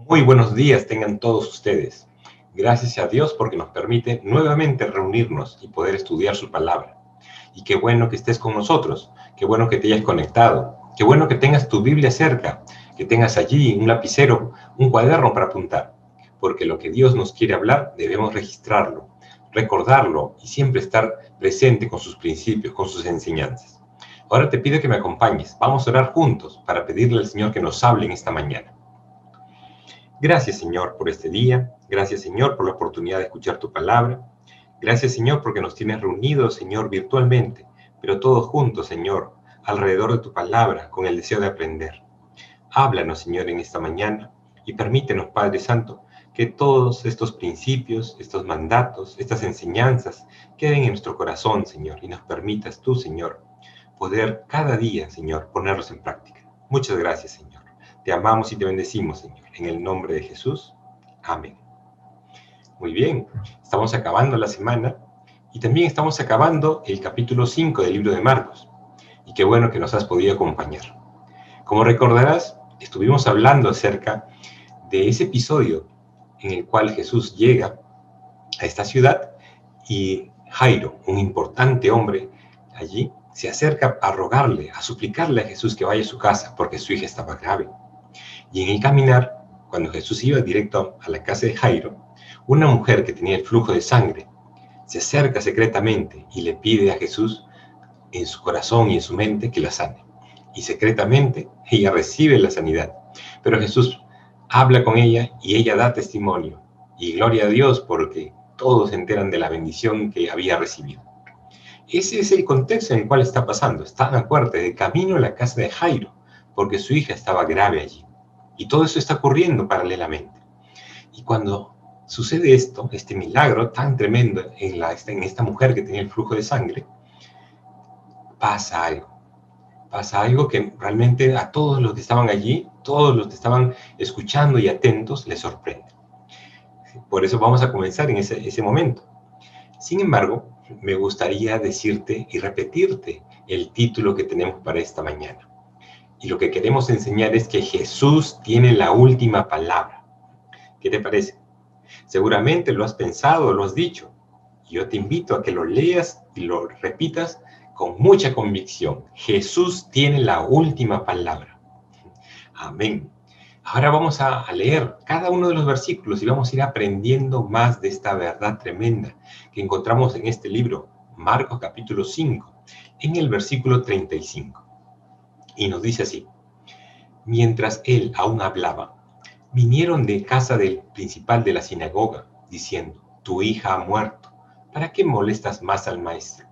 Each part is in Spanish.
Muy buenos días tengan todos ustedes. Gracias a Dios porque nos permite nuevamente reunirnos y poder estudiar su palabra. Y qué bueno que estés con nosotros, qué bueno que te hayas conectado, qué bueno que tengas tu Biblia cerca, que tengas allí un lapicero, un cuaderno para apuntar. Porque lo que Dios nos quiere hablar debemos registrarlo, recordarlo y siempre estar presente con sus principios, con sus enseñanzas. Ahora te pido que me acompañes. Vamos a orar juntos para pedirle al Señor que nos hable en esta mañana. Gracias, Señor, por este día. Gracias, Señor, por la oportunidad de escuchar tu palabra. Gracias, Señor, porque nos tienes reunidos, Señor, virtualmente, pero todos juntos, Señor, alrededor de tu palabra, con el deseo de aprender. Háblanos, Señor, en esta mañana y permítenos, Padre Santo, que todos estos principios, estos mandatos, estas enseñanzas queden en nuestro corazón, Señor, y nos permitas tú, Señor, poder cada día, Señor, ponerlos en práctica. Muchas gracias, Señor. Te amamos y te bendecimos, Señor. En el nombre de Jesús. Amén. Muy bien, estamos acabando la semana y también estamos acabando el capítulo 5 del libro de Marcos. Y qué bueno que nos has podido acompañar. Como recordarás, estuvimos hablando acerca de ese episodio en el cual Jesús llega a esta ciudad y Jairo, un importante hombre allí, se acerca a rogarle, a suplicarle a Jesús que vaya a su casa porque su hija estaba grave. Y en el caminar, cuando Jesús iba directo a la casa de Jairo, una mujer que tenía el flujo de sangre se acerca secretamente y le pide a Jesús en su corazón y en su mente que la sane. Y secretamente ella recibe la sanidad. Pero Jesús habla con ella y ella da testimonio. Y gloria a Dios porque todos se enteran de la bendición que había recibido. Ese es el contexto en el cual está pasando. Está a la puerta de camino a la casa de Jairo porque su hija estaba grave allí. Y todo eso está ocurriendo paralelamente. Y cuando sucede esto, este milagro tan tremendo en esta mujer que tenía el flujo de sangre, pasa algo. Pasa algo que realmente a todos los que estaban allí, todos los que estaban escuchando y atentos, les sorprende. Por eso vamos a comenzar en ese momento. Sin embargo, me gustaría decirte y repetirte el título que tenemos para esta mañana. Y lo que queremos enseñar es que Jesús tiene la última palabra. ¿Qué te parece? Seguramente lo has pensado, lo has dicho. Yo te invito a que lo leas y lo repitas con mucha convicción. Jesús tiene la última palabra. Amén. Ahora vamos a leer cada uno de los versículos y vamos a ir aprendiendo más de esta verdad tremenda que encontramos en este libro, Marcos capítulo 5, en el versículo 35. Y nos dice así: mientras él aún hablaba, vinieron de casa del principal de la sinagoga, diciendo: tu hija ha muerto, ¿para qué molestas más al maestro?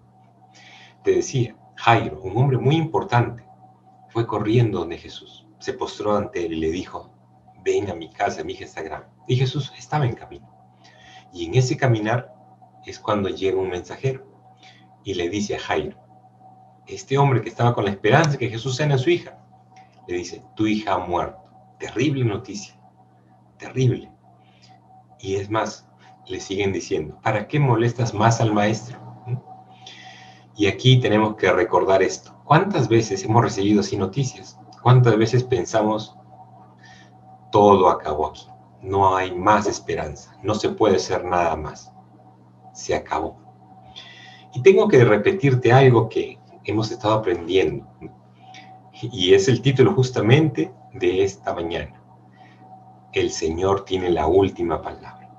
Te decía, Jairo, un hombre muy importante, fue corriendo donde Jesús, se postró ante él y le dijo: ven a mi casa, mi hija está grave. Y Jesús estaba en camino. Y en ese caminar es cuando llega un mensajero y le dice a Jairo, este hombre que estaba con la esperanza de que Jesús sane a su hija, le dice: tu hija ha muerto. Terrible noticia, terrible. Y es más, le siguen diciendo: ¿para qué molestas más al maestro? Y aquí tenemos que recordar esto. ¿Cuántas veces hemos recibido así noticias? ¿Cuántas veces pensamos: todo acabó aquí, no hay más esperanza, no se puede hacer nada más, se acabó? Y tengo que repetirte algo que hemos estado aprendiendo, y es el título justamente de esta mañana. El Señor tiene la última palabra.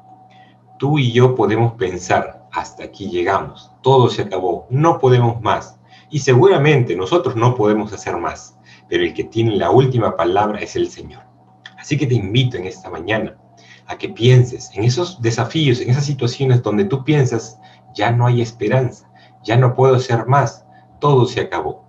Tú y yo podemos pensar: hasta aquí llegamos, todo se acabó, no podemos más. Y seguramente nosotros no podemos hacer más, pero el que tiene la última palabra es el Señor. Así que te invito en esta mañana a que pienses en esos desafíos, en esas situaciones donde tú piensas: ya no hay esperanza, ya no puedo hacer más, todo se acabó.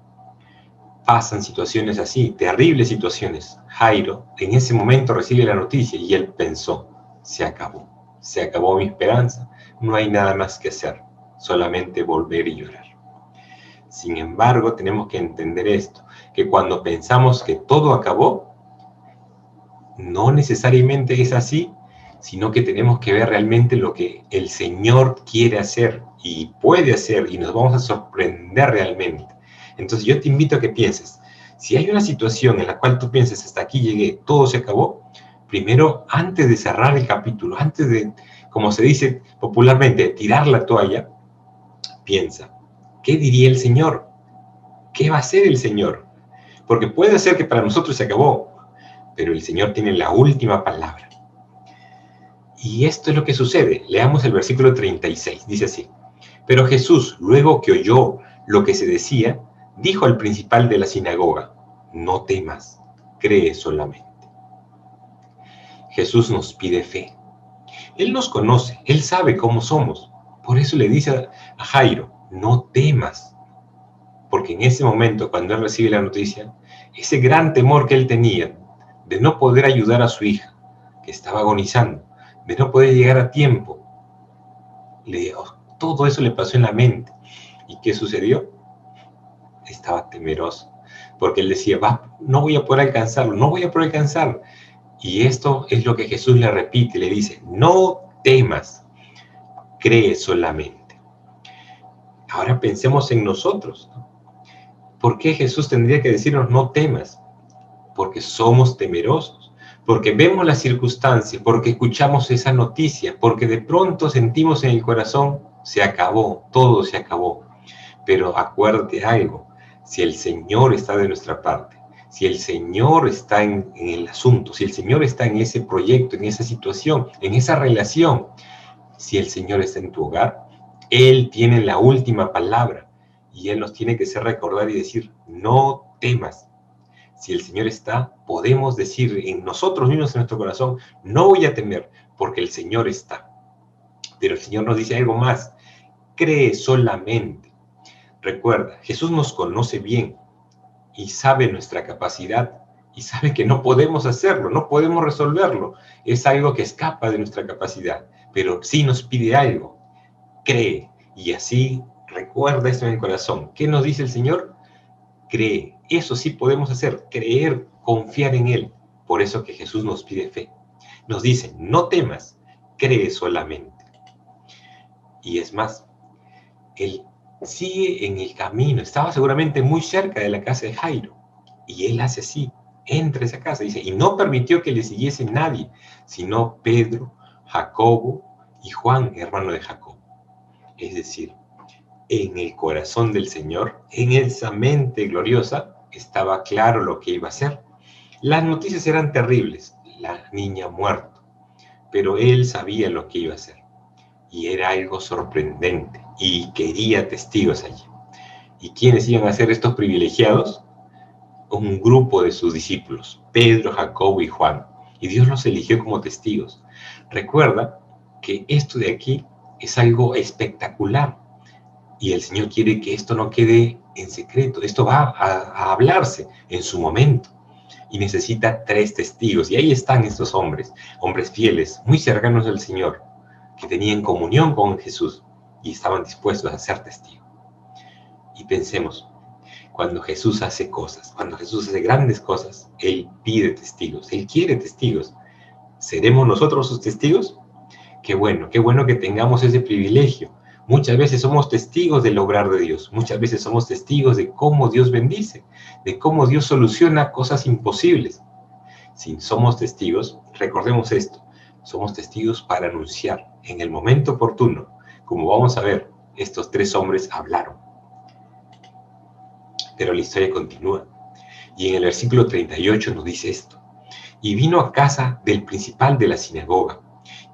Pasan situaciones así, terribles situaciones. Jairo en ese momento recibe la noticia y él pensó: se acabó mi esperanza, no hay nada más que hacer, solamente volver y llorar. Sin embargo, tenemos que entender esto, que cuando pensamos que todo acabó, no necesariamente es así, sino que tenemos que ver realmente lo que el Señor quiere hacer y puede hacer, y nos vamos a sorprender realmente. Entonces yo te invito a que pienses, si hay una situación en la cual tú pienses: hasta aquí llegué, todo se acabó, primero, antes de cerrar el capítulo, antes de, como se dice popularmente, tirar la toalla, piensa, ¿qué diría el Señor? ¿Qué va a hacer el Señor? Porque puede ser que para nosotros se acabó, pero el Señor tiene la última palabra. Y esto es lo que sucede. Leamos el versículo 36, dice así. Pero Jesús, luego que oyó lo que se decía, dijo al principal de la sinagoga, no temas, cree solamente. Jesús nos pide fe. Él nos conoce, Él sabe cómo somos. Por eso le dice a Jairo, no temas. Porque en ese momento, cuando él recibe la noticia, ese gran temor que él tenía de no poder ayudar a su hija, que estaba agonizando, de no poder llegar a tiempo, todo eso le pasó en la mente. ¿Y qué sucedió? Estaba temeroso, porque él decía, no voy a poder alcanzarlo, no voy a poder alcanzarlo. Y esto es lo que Jesús le repite, le dice, no temas, cree solamente. Ahora pensemos en nosotros, ¿no? ¿Por qué Jesús tendría que decirnos no temas? Porque somos temerosos, porque vemos las circunstancias, porque escuchamos esa noticia, porque de pronto sentimos en el corazón, se acabó, todo se acabó. Pero acuérdate algo, si el Señor está de nuestra parte, si el Señor está en el asunto, si el Señor está en ese proyecto, en esa situación, en esa relación, si el Señor está en tu hogar, Él tiene la última palabra y Él nos tiene que hacer recordar y decir, no temas. Si el Señor está, podemos decir en nosotros mismos, en nuestro corazón, no voy a temer porque el Señor está. Pero el Señor nos dice algo más, cree solamente. Recuerda, Jesús nos conoce bien y sabe nuestra capacidad y sabe que no podemos hacerlo, no podemos resolverlo. Es algo que escapa de nuestra capacidad, pero sí nos pide algo. Cree y así recuerda esto en el corazón. ¿Qué nos dice el Señor? Cree. Eso sí podemos hacer, creer, confiar en Él. Por eso que Jesús nos pide fe. Nos dice, no temas, cree solamente. Y es más, Él sigue en el camino, estaba seguramente muy cerca de la casa de Jairo, y él hace así, entra a esa casa, dice, y no permitió que le siguiese nadie, sino Pedro, Jacobo y Juan, hermano de Jacobo. Es decir, en el corazón del Señor, en esa mente gloriosa, estaba claro lo que iba a hacer. Las noticias eran terribles, la niña muerta, pero él sabía lo que iba a hacer. Y era algo sorprendente, y quería testigos allí. ¿Y quiénes iban a ser estos privilegiados? Un grupo de sus discípulos, Pedro, Jacobo y Juan. Y Dios los eligió como testigos. Recuerda que esto de aquí es algo espectacular. Y el Señor quiere que esto no quede en secreto. Esto va a hablarse en su momento. Y necesita 3 testigos. Y ahí están estos hombres, hombres fieles, muy cercanos al Señor, que tenían comunión con Jesús y estaban dispuestos a ser testigos. Y pensemos, cuando Jesús hace cosas, cuando Jesús hace grandes cosas, Él pide testigos, Él quiere testigos. ¿Seremos nosotros sus testigos? Qué bueno que tengamos ese privilegio. Muchas veces somos testigos del obrar de Dios, muchas veces somos testigos de cómo Dios bendice, de cómo Dios soluciona cosas imposibles. Si somos testigos, recordemos esto, somos testigos para anunciar en el momento oportuno. Como vamos a ver, estos 3 hombres hablaron. Pero la historia continúa. Y en el versículo 38 nos dice esto. Y vino a casa del principal de la sinagoga,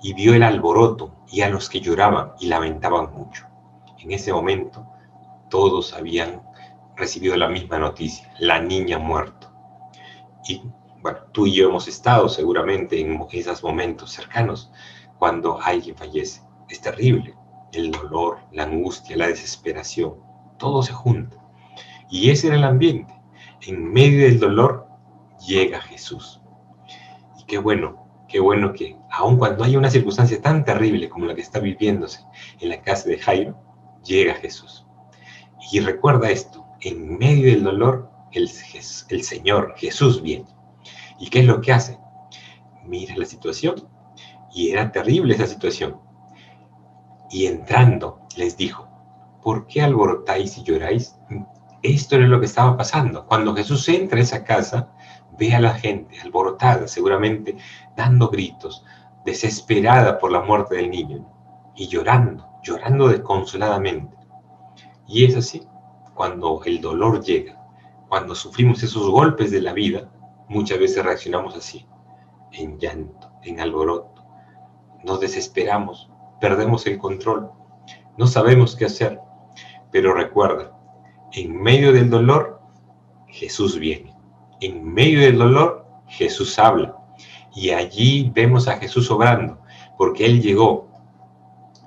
y vio el alboroto y a los que lloraban y lamentaban mucho. En ese momento, todos habían recibido la misma noticia, la niña muerta. Y bueno, tú y yo hemos estado seguramente en esos momentos cercanos cuando alguien fallece. Es terrible. El dolor, la angustia, la desesperación, todo se junta. Y ese era el ambiente. En medio del dolor llega Jesús. Y qué bueno que aun cuando hay una circunstancia tan terrible como la que está viviéndose en la casa de Jairo, llega Jesús. Y recuerda esto, en medio del dolor, el Señor, Jesús viene. ¿Y qué es lo que hace? Mira la situación. Y era terrible esa situación. Y entrando, les dijo, ¿por qué alborotáis y lloráis? Esto era lo que estaba pasando. Cuando Jesús entra a esa casa, Ve a la gente alborotada, seguramente dando gritos, desesperada por la muerte del niño, y llorando desconsoladamente. Y es así, cuando el dolor llega, cuando sufrimos esos golpes de la vida, muchas veces reaccionamos así, en llanto, en alboroto. Nos desesperamos, perdemos el control, no sabemos qué hacer. Pero recuerda, en medio del dolor, Jesús viene. En medio del dolor, Jesús habla. Y allí vemos a Jesús obrando, porque Él llegó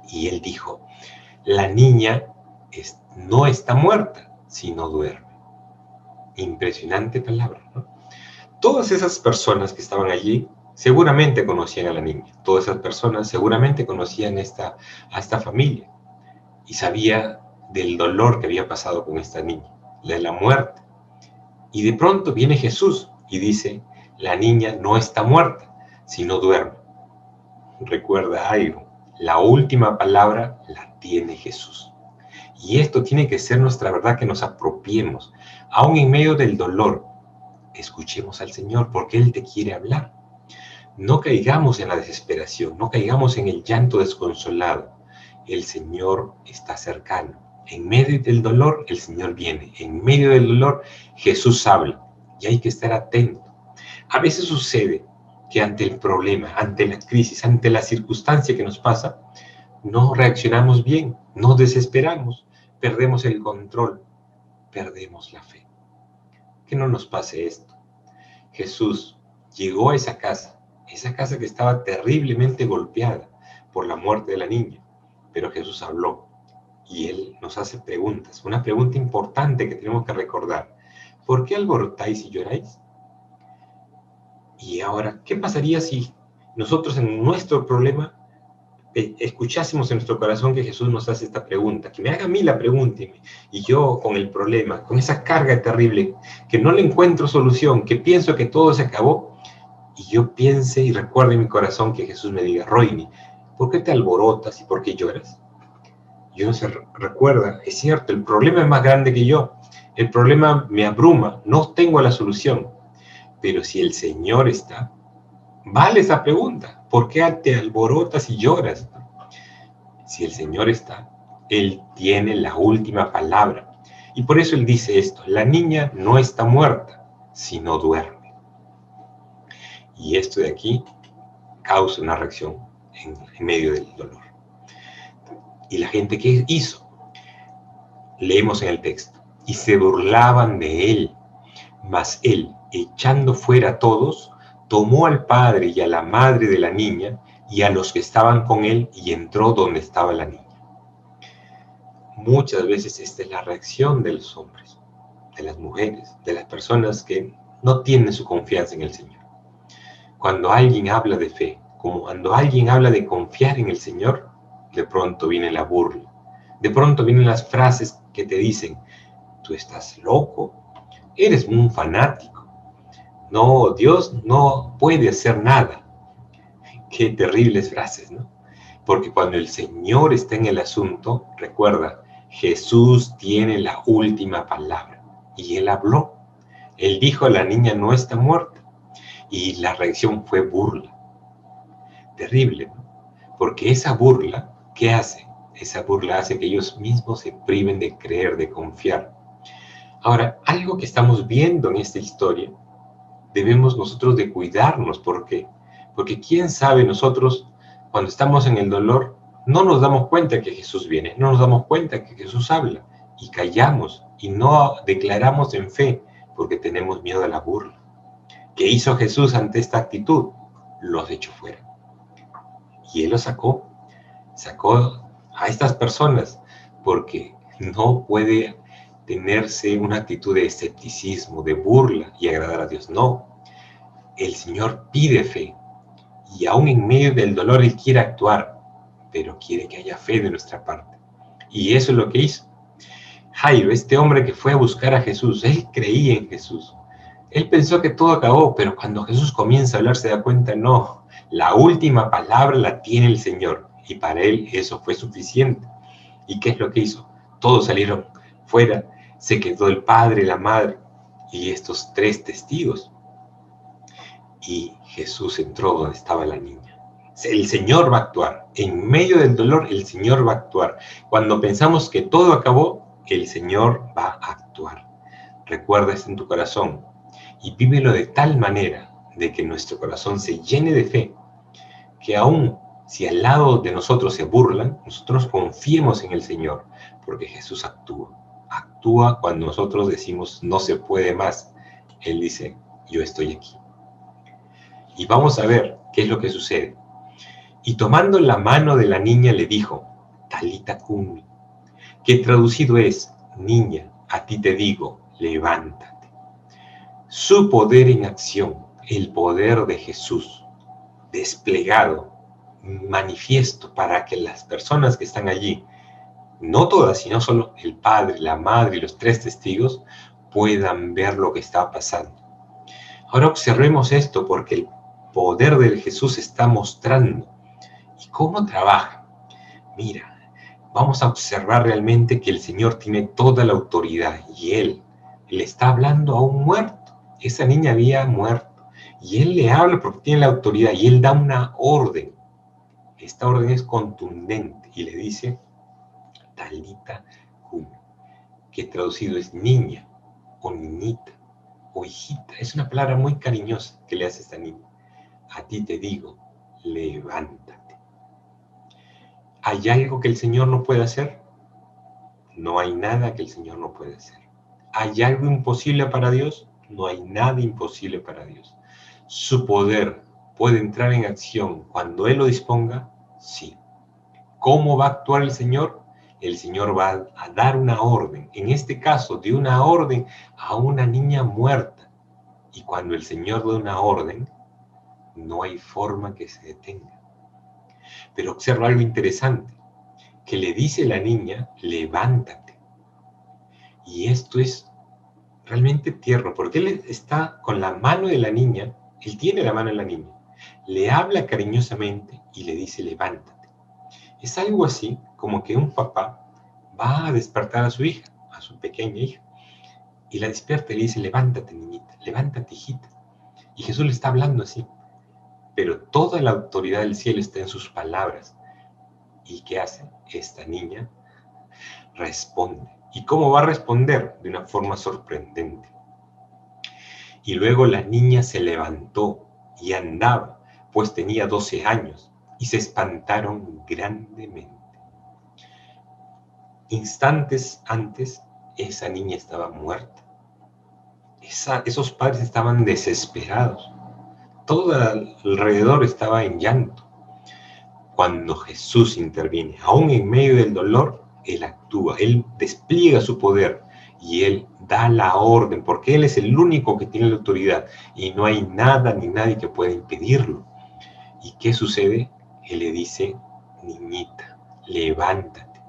y Él dijo, la niña no está muerta, sino duerme. Impresionante palabra, ¿no? Todas esas personas que estaban allí seguramente conocían a la niña. Todas esas personas seguramente conocían a esta familia y sabía del dolor que había pasado con esta niña, de la muerte. Y de pronto viene Jesús y dice, la niña no está muerta, sino duerme. Recuerda algo, la última palabra la tiene Jesús. Y esto tiene que ser nuestra verdad, que nos apropiemos. Aún en medio del dolor, escuchemos al Señor, porque Él te quiere hablar. No caigamos en la desesperación, no caigamos en el llanto desconsolado. El Señor está cercano. En medio del dolor, el Señor viene. En medio del dolor, Jesús habla. Y hay que estar atento. A veces sucede que ante el problema, ante la crisis, ante la circunstancia que nos pasa, no reaccionamos bien, nos desesperamos, perdemos el control, perdemos la fe. Que no nos pase esto. Jesús llegó a esa casa que estaba terriblemente golpeada por la muerte de la niña, pero Jesús habló y Él nos hace preguntas, una pregunta importante que tenemos que recordar. ¿Por qué alborotáis y lloráis? Y ahora, ¿qué pasaría si nosotros en nuestro problema escuchásemos en nuestro corazón que Jesús nos hace esta pregunta, que me haga a mí la pregunta y yo con el problema, con esa carga terrible, que no le encuentro solución, que pienso que todo se acabó, y yo piense y recuerde en mi corazón que Jesús me diga, Roini, ¿por qué te alborotas y por qué lloras? Y uno se recuerda, es cierto, el problema es más grande que yo, el problema me abruma, no tengo la solución, pero si el Señor está, vale esa pregunta, ¿por qué te alborotas y lloras? Si el Señor está, Él tiene la última palabra. Y por eso Él dice esto, la niña no está muerta, sino duerme. Y esto de aquí causa una reacción en medio del dolor. ¿Y la gente qué hizo? Leemos en el texto, y se burlaban de Él, mas Él, echando fuera a todos, tomó al padre y a la madre de la niña y a los que estaban con Él y entró donde estaba la niña. Muchas veces esta es la reacción de los hombres, de las mujeres, de las personas que no tienen su confianza en el Señor. Cuando alguien habla de fe, como cuando alguien habla de confiar en el Señor, de pronto viene la burla, de pronto vienen las frases que te dicen, tú estás loco, eres un fanático, no, Dios no puede hacer nada. Qué terribles frases, ¿no? Porque cuando el Señor está en el asunto, recuerda, Jesús tiene la última palabra. Y Él habló. Él dijo, la niña no está muerta. Y la reacción fue burla. Terrible, ¿no? Porque esa burla, ¿qué hace? Esa burla hace que ellos mismos se priven de creer, de confiar. Ahora, algo que estamos viendo en esta historia, debemos nosotros de cuidarnos. ¿Por qué? Porque quién sabe, nosotros cuando estamos en el dolor no nos damos cuenta que Jesús viene, no nos damos cuenta que Jesús habla y callamos y no declaramos en fe porque tenemos miedo a la burla. ¿Qué hizo Jesús ante esta actitud? Los echó fuera. Y Él los sacó a estas personas porque no puede tenerse una actitud de escepticismo, de burla y agradar a Dios. No, el Señor pide fe y aún en medio del dolor Él quiere actuar, pero quiere que haya fe de nuestra parte. Y eso es lo que hizo. Jairo, este hombre que fue a buscar a Jesús, él creía en Jesús. Él pensó que todo acabó, pero cuando Jesús comienza a hablar se da cuenta, no, la última palabra la tiene el Señor. Y para él eso fue suficiente. ¿Y qué es lo que hizo? Todos salieron fuera, se quedó el padre, la madre y estos 3 testigos. y Jesús entró donde estaba la niña. El Señor va a actuar. En medio del dolor, el Señor va a actuar. Cuando pensamos que todo acabó, el Señor va a actuar. Recuerda esto en tu corazón y vívelo de tal manera de que nuestro corazón se llene de fe, que aún si al lado de nosotros se burlan, nosotros confiemos en el Señor, porque Jesús actúa. Actúa cuando nosotros decimos no se puede más. Él dice, yo estoy aquí. Y vamos a ver qué es lo que sucede. Y tomando la mano de la niña le dijo, Talita cumi, que traducido es, niña, a ti te digo, levántate. Su poder en acción, el poder de Jesús, desplegado, manifiesto para que las personas que están allí, no todas, sino solo el padre, la madre y los 3 testigos, puedan ver lo que está pasando. Ahora observemos esto porque el poder de Jesús está mostrando. ¿Y cómo trabaja? Mira, vamos a observar realmente que el Señor tiene toda la autoridad y Él le está hablando a un muerto. Esa niña había muerto y Él le habla porque tiene la autoridad y Él da una orden. Esta orden es contundente y le dice, Talita cumi, que traducido es niña o niñita o hijita. Es una palabra muy cariñosa que le hace a esta niña. A ti te digo, levántate. ¿Hay algo que el Señor no puede hacer? No hay nada que el Señor no puede hacer. ¿Hay algo imposible para Dios? No hay nada imposible para Dios. Su poder puede entrar en acción cuando Él lo disponga, sí. ¿Cómo va a actuar el Señor? El Señor va a dar una orden. En este caso, dio una orden a una niña muerta. Y cuando el Señor da una orden, no hay forma que se detenga. Pero observa algo interesante, que le dice la niña, levántate. Y esto es realmente tierno, porque él está con la mano de la niña, él tiene la mano de la niña, le habla cariñosamente y le dice, levántate. Es algo así como que un papá va a despertar a su hija, a su pequeña hija, y la despierta y le dice, levántate, niñita, levántate, hijita. Y Jesús le está hablando así, pero toda la autoridad del cielo está en sus palabras. ¿Y qué hace? Esta niña responde. ¿Y cómo va a responder? De una forma sorprendente. Y luego la niña se levantó y andaba, pues tenía 12 años, y se espantaron grandemente. Instantes antes, esa niña estaba muerta. Esos padres estaban desesperados. Todo alrededor estaba en llanto. Cuando Jesús interviene, aún en medio del dolor, Él actúa, Él despliega su poder y Él da la orden, porque Él es el único que tiene la autoridad y no hay nada ni nadie que pueda impedirlo. ¿Y qué sucede? Él le dice, niñita, levántate.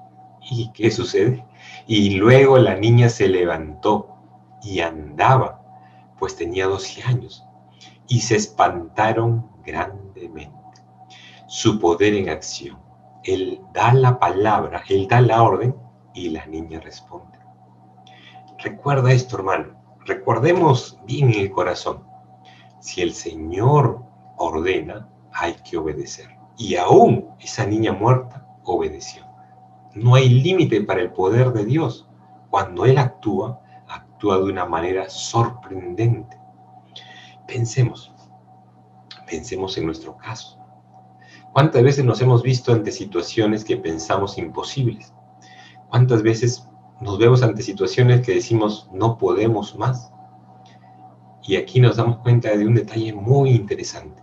¿Y qué sucede? Y luego la niña se levantó y andaba, pues tenía 12 años, y se espantaron grandemente. Su poder en acción. Él da la palabra, Él da la orden y la niña responde. Recuerda esto, hermano. Recordemos bien en el corazón. Si el Señor ordena, hay que obedecer. Y aún esa niña muerta obedeció. No hay límite para el poder de Dios. Cuando Él actúa, actúa de una manera sorprendente. Pensemos en nuestro caso. ¿Cuántas veces nos hemos visto ante situaciones que pensamos imposibles? ¿Cuántas veces nos vemos ante situaciones que decimos no podemos más? Y aquí nos damos cuenta de un detalle muy interesante.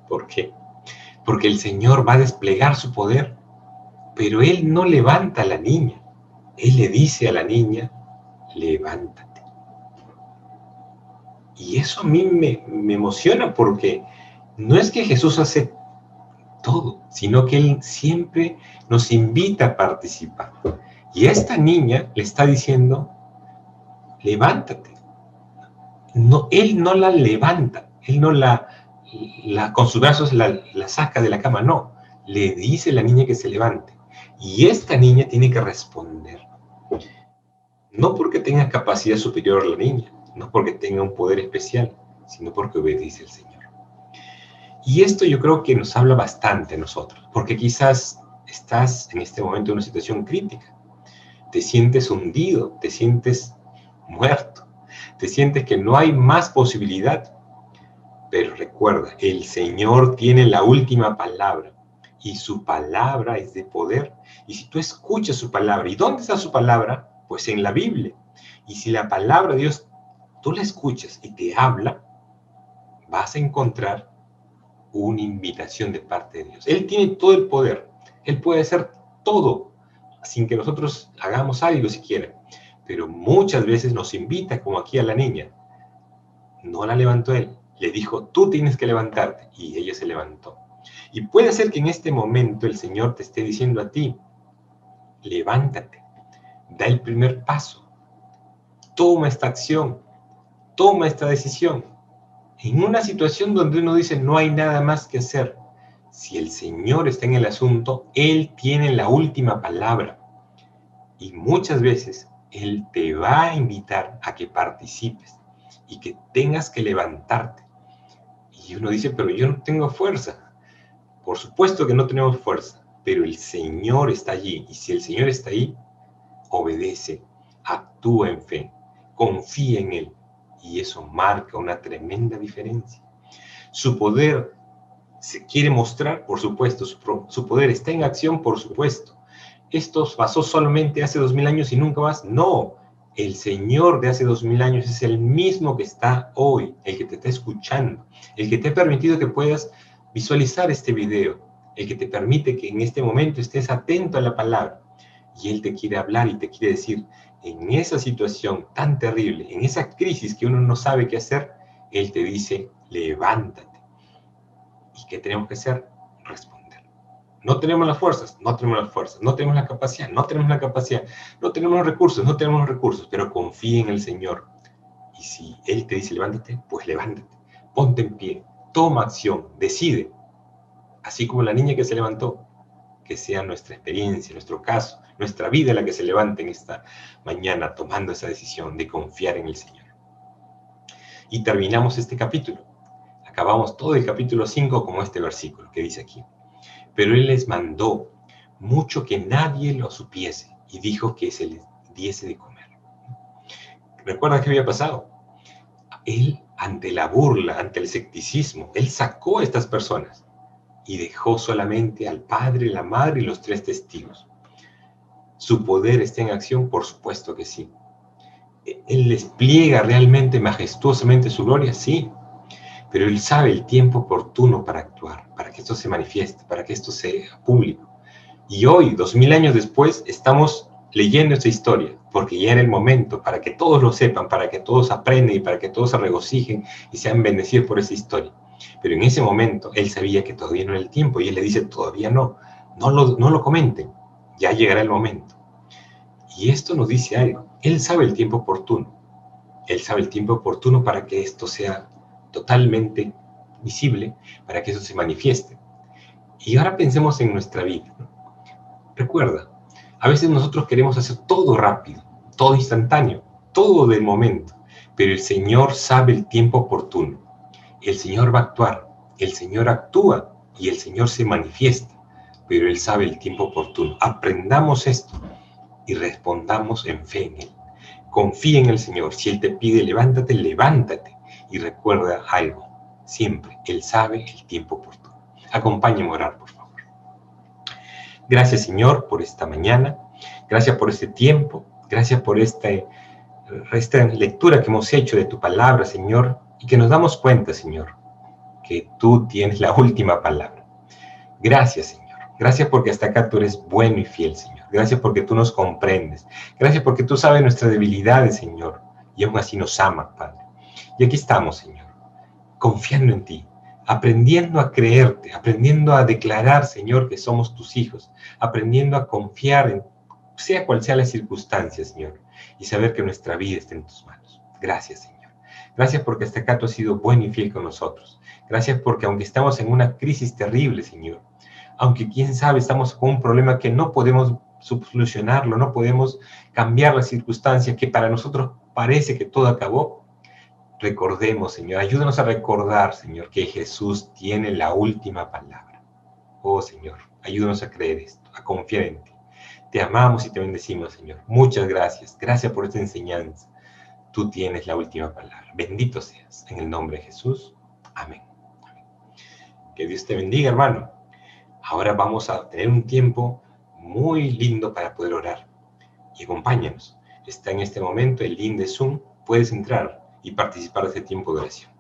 ¿Por qué? Porque el Señor va a desplegar su poder, pero Él no levanta a la niña. Él le dice a la niña, levántate. Y eso a mí me emociona porque no es que Jesús hace todo, sino que Él siempre nos invita a participar. Y a esta niña le está diciendo, levántate. No, Él no la levanta, Él no con sus brazos la saca de la cama, no. Le dice a la niña que se levante. Y esta niña tiene que responder. No porque tenga capacidad superior a la niña, no porque tenga un poder especial, sino porque obedece al Señor. Y esto yo creo que nos habla bastante a nosotros, porque quizás estás en este momento en una situación crítica, te sientes hundido, te sientes muerto, te sientes que no hay más posibilidad. Pero recuerda, el Señor tiene la última palabra y su palabra es de poder. Y si tú escuchas su palabra, ¿y dónde está su palabra? Pues en la Biblia. Y si la palabra de Dios, tú la escuchas y te habla, vas a encontrar una invitación de parte de Dios. Él tiene todo el poder. Él puede hacer todo sin que nosotros hagamos algo siquiera. Pero muchas veces nos invita, como aquí a la niña. No la levantó él. Le dijo, tú tienes que levantarte. Y ella se levantó. Y puede ser que en este momento el Señor te esté diciendo a ti, levántate, da el primer paso, toma esta acción, toma esta decisión. En una situación donde uno dice, no hay nada más que hacer, si el Señor está en el asunto, Él tiene la última palabra. Y muchas veces Él te va a invitar a que participes y que tengas que levantarte. Y uno dice, pero yo no tengo fuerza. Por supuesto que no tenemos fuerza, pero el Señor está allí. Y si el Señor está ahí, obedece, actúa en fe, confía en Él. Y eso marca una tremenda diferencia. Su poder se quiere mostrar, por supuesto. Su poder está en acción, por supuesto. ¿Esto pasó solamente hace 2000 años y nunca más? No. El Señor de hace 2000 años es el mismo que está hoy, el que te está escuchando, el que te ha permitido que puedas visualizar este video, el que te permite que en este momento estés atento a la palabra. Y Él te quiere hablar y te quiere decir, en esa situación tan terrible, en esa crisis que uno no sabe qué hacer, Él te dice, levántate. ¿Y qué tenemos que hacer? Responder. No tenemos las fuerzas, no tenemos las fuerzas, no tenemos la capacidad, no tenemos la capacidad, no tenemos los recursos, no tenemos los recursos, pero confía en el Señor. Y si Él te dice levántate, pues levántate, ponte en pie, toma acción, decide. Así como la niña que se levantó, que sea nuestra experiencia, nuestro caso, nuestra vida la que se levante en esta mañana tomando esa decisión de confiar en el Señor. Y terminamos este capítulo. Acabamos todo el capítulo 5 como este versículo que dice aquí. Pero Él les mandó mucho que nadie lo supiese y dijo que se les diese de comer. ¿Recuerdas qué había pasado? Él, ante la burla, ante el escepticismo, Él sacó a estas personas y dejó solamente al padre, la madre y los 3 testigos. ¿Su poder está en acción? Por supuesto que sí. ¿Él despliega realmente majestuosamente su gloria? Sí. Pero Él sabe el tiempo oportuno para actuar, para que esto se manifieste, para que esto sea público. Y hoy, 2000 años después, estamos leyendo esta historia, porque ya era el momento para que todos lo sepan, para que todos aprendan y para que todos se regocijen y sean bendecidos por esa historia. Pero en ese momento, Él sabía que todavía no era el tiempo y Él le dice, todavía no lo comenten, ya llegará el momento. Y esto nos dice algo, Él sabe el tiempo oportuno. Él sabe el tiempo oportuno para que esto sea totalmente visible, para que eso se manifieste. Y ahora pensemos en nuestra vida. Recuerda, a veces nosotros queremos hacer todo rápido, todo instantáneo, todo del momento, pero el Señor sabe el tiempo oportuno. El Señor va a actuar, el Señor actúa y el Señor se manifiesta, pero Él sabe el tiempo oportuno. Aprendamos esto y respondamos en fe en Él. Confía en el Señor. Si Él te pide levántate, levántate. Y recuerda algo, siempre, Él sabe el tiempo oportuno. Acompáñame a orar, por favor. Gracias, Señor, por esta mañana. Gracias por este tiempo. Gracias por esta lectura que hemos hecho de tu palabra, Señor, y que nos damos cuenta, Señor, que tú tienes la última palabra. Gracias, Señor. Gracias porque hasta acá tú eres bueno y fiel, Señor. Gracias porque tú nos comprendes. Gracias porque tú sabes nuestras debilidades, Señor, y aún así nos amas, Padre. Y aquí estamos, Señor, confiando en ti, aprendiendo a creerte, aprendiendo a declarar, Señor, que somos tus hijos, aprendiendo a confiar en sea cual sea la circunstancia, Señor, y saber que nuestra vida está en tus manos. Gracias, Señor. Gracias porque hasta acá tú has sido bueno y fiel con nosotros. Gracias porque aunque estamos en una crisis terrible, Señor, aunque quién sabe estamos con un problema que no podemos solucionarlo, no podemos cambiar la circunstancia, que para nosotros parece que todo acabó, recordemos, Señor, ayúdanos a recordar, Señor, que Jesús tiene la última palabra. Oh, Señor, ayúdanos a creer esto, a confiar en ti. Te amamos y te bendecimos, Señor. Muchas gracias. Gracias por esta enseñanza. Tú tienes la última palabra. Bendito seas. En el nombre de Jesús. Amén. Amén. Que Dios te bendiga, hermano. Ahora vamos a tener un tiempo muy lindo para poder orar. Y acompáñanos. Está en este momento el link de Zoom. Puedes entrar y participar de este tiempo de oración.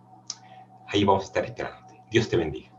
Ahí vamos a estar esperándote. Dios te bendiga.